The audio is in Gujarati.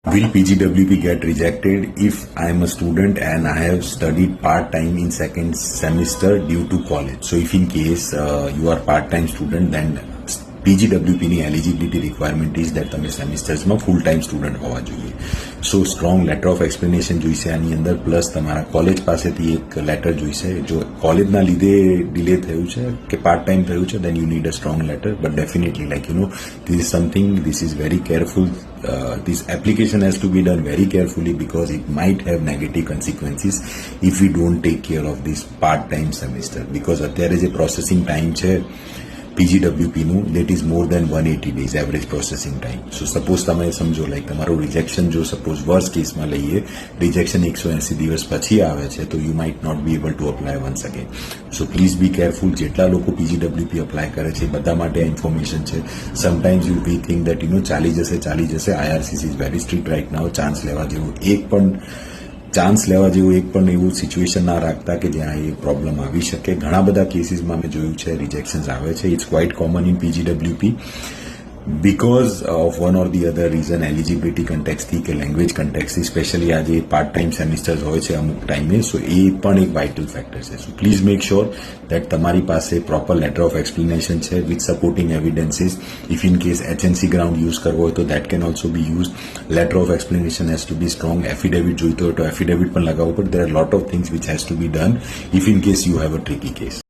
Will PGWP get rejected if I am a student and I have studied part-time in second semester due to college? So if in case you are part-time student, then PGWP ની એલિજિબિલિટી રિક્વાયરમેન્ટ ઇઝ દેટ તમે સેમિસ્ટર્સમાં ફૂલ ટાઈમ સ્ટુડન્ટ હોવા જોઈએ. સો સ્ટ્રોંગ લેટર ઓફ એક્સપ્લેનેશન જોઈશે આની અંદર, પ્લસ તમારા કોલેજ પાસેથી એક લેટર જોઈશે. જો કોલેજના લીધે ડિલે થયું છે કે પાર્ટ ટાઈમ થયું છે, then you need a strong letter. But definitely this is something, this is very careful. This application has to be done very carefully because it might have negative consequences if we don't take care of this part-time semester. Because અત્યારે જે પ્રોસેસિંગ ટાઈમ છે પીજીડબ્લ્યુપીનું, that is more than 180 days average processing time. So suppose તમે સમજો તમારું રિજેક્શન જો સપોઝ વર્સ્ટ કેસમાં લઈએ, રિજેક્શન 180 દિવસ પછી આવે છે, તો you might not be able to apply once again. So please be careful. જેટલા લોકો પીજીડબ્લ્યુપી અપ્લાય કરે છે બધા માટે આ ઇન્ફોર્મેશન છે. Sometimes you we think that ચાલી જશે. IRCC is very strict right now. Chance લેવા જેવું એક પણ એવું સિચ્યુએશન ના રાખતા કે જ્યાં એ પ્રોબ્લેમ આવી શકે. ઘણા બધા કેસીસમાં મેં જોયું છે રિજેક્શન્સ આવે છે. It's quite common in PGWP because of one or the other reason, eligibility કન્ટેક્સથી કે લેંગ્વેજ કન્ટેક્સથી, સ્પેશિયલી આજે પાર્ટ ટાઈમ સેમિસ્ટર્સ હોય છે અમુક ટાઈમે. સો એ પણ એક વાઇટલ ફેક્ટર છે. So please make sure that તમારી પાસે પ્રોપર લેટર ઓફ એક્સપ્લેનેશન છે with supporting evidences. If in case HNC ground use કરવો હોય તો that can also be use. Letter of explanation has to be strong. Affidavit જોઈતો હોય તો એફિડેવિટ પણ લગાવવું પડે. There are lot of things which has to be done if in case you have a tricky case.